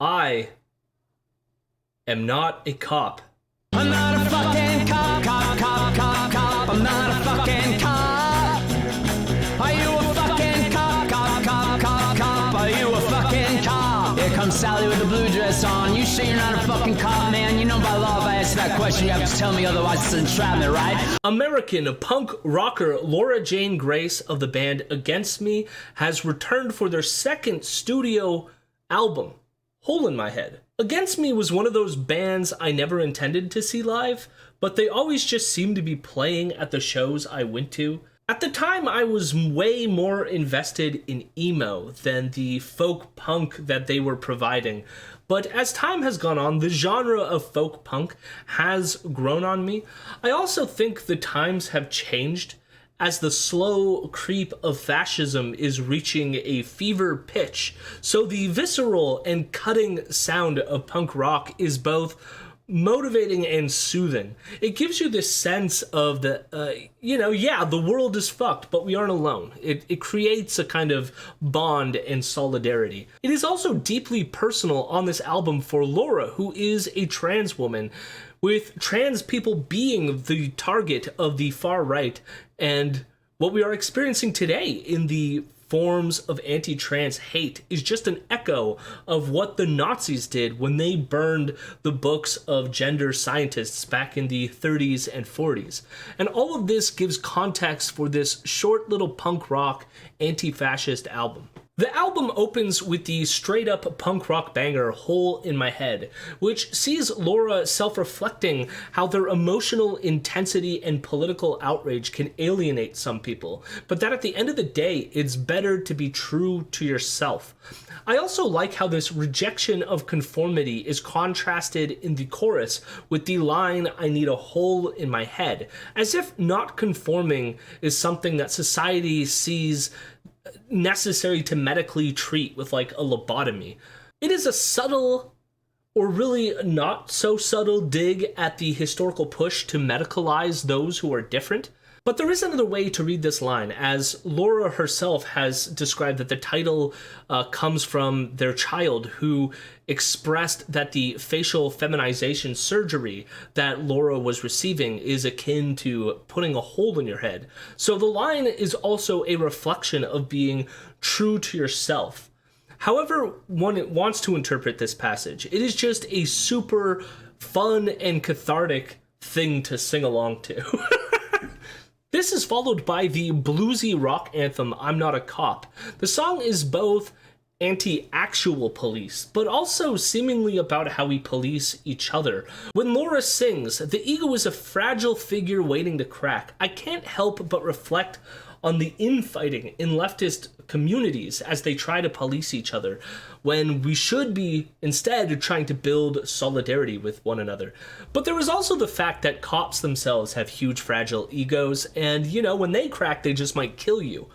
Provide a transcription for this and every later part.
I am not a cop. I'm not a fucking cop, cop, cop, cop, cop. I'm not a fucking cop. Are you a fucking cop, cop, cop, cop, cop? Are you a fucking cop? Here comes Sally with the blue dress on. You sure you're not a fucking cop, man? You know by law if I answer that question, you have to tell me, otherwise it's entrapment, right? American punk rocker Laura Jane Grace of the band Against Me has returned for their second studio album, Hole in My Head. Against Me was one of those bands I never intended to see live, but they always just seemed to be playing at the shows I went to. At the time, I was way more invested in emo than the folk punk that they were providing. But as time has gone on, the genre of folk punk has grown on me. I also think the times have changed as the slow creep of fascism is reaching a fever pitch. So the visceral and cutting sound of punk rock is both motivating and soothing. It gives you this sense of the world is fucked, but we aren't alone. It creates a kind of bond and solidarity. It is also deeply personal on this album for Laura, who is a trans woman, with trans people being the target of the far right and what we are experiencing today in the forms of anti-trans hate is just an echo of what the Nazis did when they burned the books of gender scientists back in the 30s and 40s. And all of this gives context for this short little punk rock anti-fascist album. The album opens with the straight-up punk rock banger Hole in My Head, which sees Laura self-reflecting how their emotional intensity and political outrage can alienate some people, but that at the end of the day, it's better to be true to yourself. I also like how this rejection of conformity is contrasted in the chorus with the line, "I need a hole in my head," as if not conforming is something that society sees necessary to medically treat with like a lobotomy. It is a subtle, or really not so subtle, dig at the historical push to medicalize those who are different. But there is another way to read this line, as Laura herself has described that the title comes from their child, who expressed that the facial feminization surgery that Laura was receiving is akin to putting a hole in your head. So the line is also a reflection of being true to yourself. However one wants to interpret this passage, it is just a super fun and cathartic thing to sing along to. This is followed by the bluesy rock anthem, I'm Not a Cop. The song is both anti-actual police, but also seemingly about how we police each other. When Laura sings, the ego is a fragile figure waiting to crack. I can't help but reflect on the infighting in leftist communities as they try to police each other, when we should be instead trying to build solidarity with one another. But there is also the fact that cops themselves have huge fragile egos, and when they crack, they just might kill you.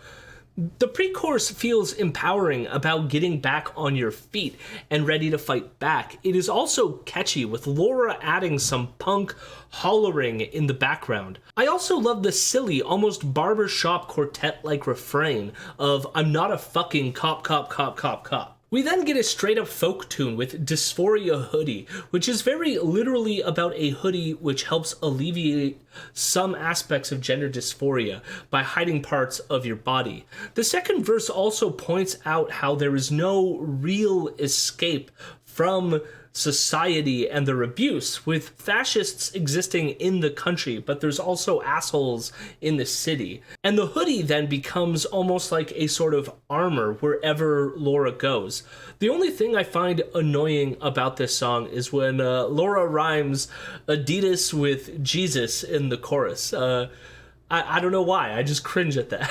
The pre-chorus feels empowering about getting back on your feet and ready to fight back. It is also catchy, with Laura adding some punk hollering in the background. I also love the silly, almost barbershop quartet-like refrain of I'm not a fucking cop, cop, cop, cop, cop. We then get a straight-up folk tune with Dysphoria Hoodie, which is very literally about a hoodie which helps alleviate some aspects of gender dysphoria by hiding parts of your body. The second verse also points out how there is no real escape from society and their abuse, with fascists existing in the country, but there's also assholes in the city. And the hoodie then becomes almost like a sort of armor wherever Laura goes. The only thing I find annoying about this song is when Laura rhymes Adidas with Jesus in the chorus. I don't know why, I just cringe at that.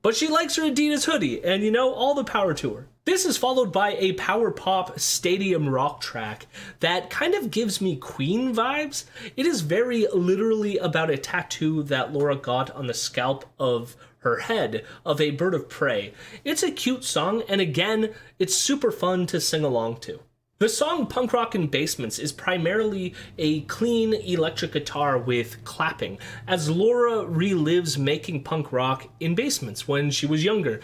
But she likes her Adidas hoodie, and all the power to her. This is followed by a power pop stadium rock track that kind of gives me Queen vibes. It is very literally about a tattoo that Laura got on the scalp of her head of a bird of prey. It's a cute song, and again, it's super fun to sing along to. The song Punk Rock in Basements is primarily a clean electric guitar with clapping, as Laura relives making punk rock in basements when she was younger,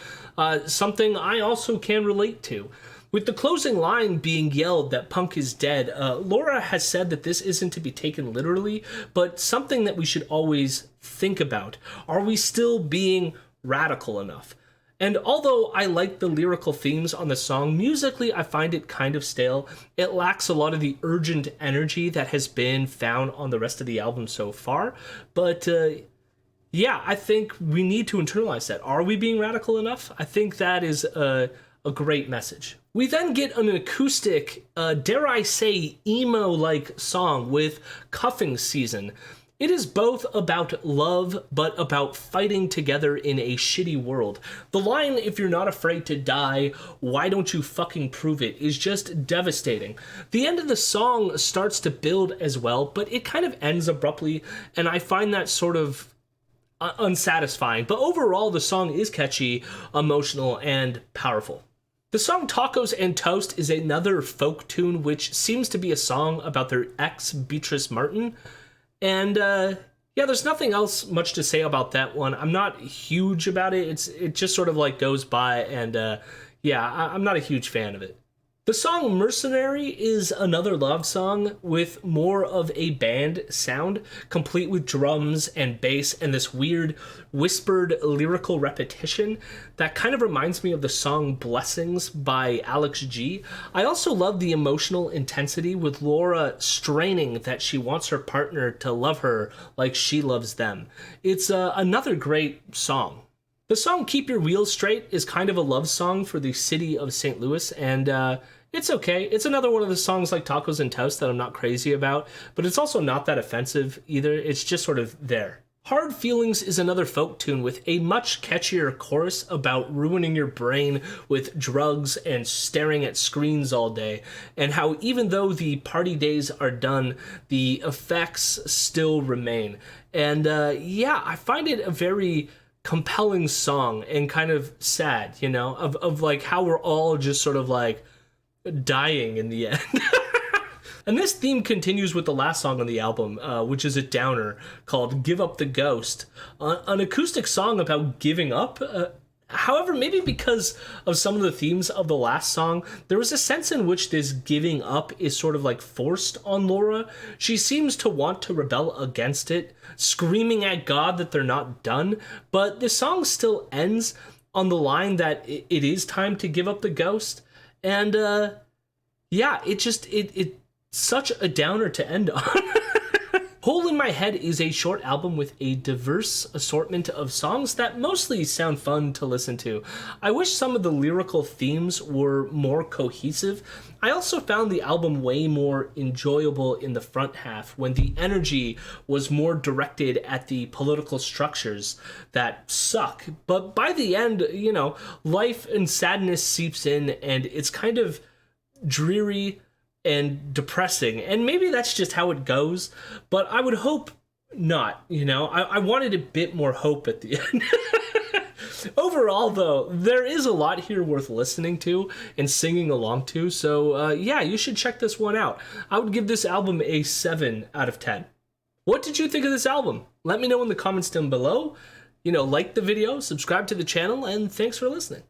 something I also can relate to. With the closing line being yelled that punk is dead, Laura has said that this isn't to be taken literally, but something that we should always think about. Are we still being radical enough? And although I like the lyrical themes on the song, musically I find it kind of stale. It lacks a lot of the urgent energy that has been found on the rest of the album so far. But yeah, I think we need to internalize that. Are we being radical enough? I think that is a great message. We then get an acoustic, dare I say, emo-like song with Cuffing Season. It is both about love, but about fighting together in a shitty world. The line, if you're not afraid to die, why don't you fucking prove it, is just devastating. The end of the song starts to build as well, but it kind of ends abruptly, and I find that sort of unsatisfying. But overall, the song is catchy, emotional, and powerful. The song Tacos and Toast is another folk tune, which seems to be a song about their ex, Beatrice Martin. And yeah, there's nothing else much to say about that one. I'm not huge about it. It just sort of like goes by, and yeah, I'm not a huge fan of it. The song Mercenary is another love song with more of a band sound, complete with drums and bass and this weird whispered lyrical repetition that kind of reminds me of the song Blessings by Alex G. I also love the emotional intensity with Laura straining that she wants her partner to love her like she loves them. It's another great song. The song Keep Your Wheels Straight is kind of a love song for the city of St. Louis, and it's okay. It's another one of the songs like Tacos and Toast that I'm not crazy about, but it's also not that offensive either. It's just sort of there. Hard Feelings is another folk tune with a much catchier chorus about ruining your brain with drugs and staring at screens all day, and how even though the party days are done, the effects still remain. And yeah, I find it a very compelling song and kind of sad, you know, of like how we're all just sort of like dying in the end. And this theme continues with the last song on the album, which is a downer called Give Up the Ghost, an acoustic song about giving up. However, maybe because of some of the themes of the last song, there was a sense in which this giving up is sort of like forced on Laura. She seems to want to rebel against it, screaming at God that they're not done, but the song still ends on the line that it is time to give up the ghost. And yeah, it's such a downer to end on. Hole in My Head is a short album with a diverse assortment of songs that mostly sound fun to listen to. I wish some of the lyrical themes were more cohesive. I also found the album way more enjoyable in the front half when the energy was more directed at the political structures that suck. But by the end, you know, life and sadness seeps in and it's kind of dreary and depressing, and maybe that's just how it goes, but I would hope not, you know. I wanted a bit more hope at the end. Overall, though, there is a lot here worth listening to and singing along to, so yeah, you should check this one out. I would give this album a 7 out of 10. What did you think of this album? Let me know in the comments down below. You know, like the video, subscribe to the channel, and thanks for listening.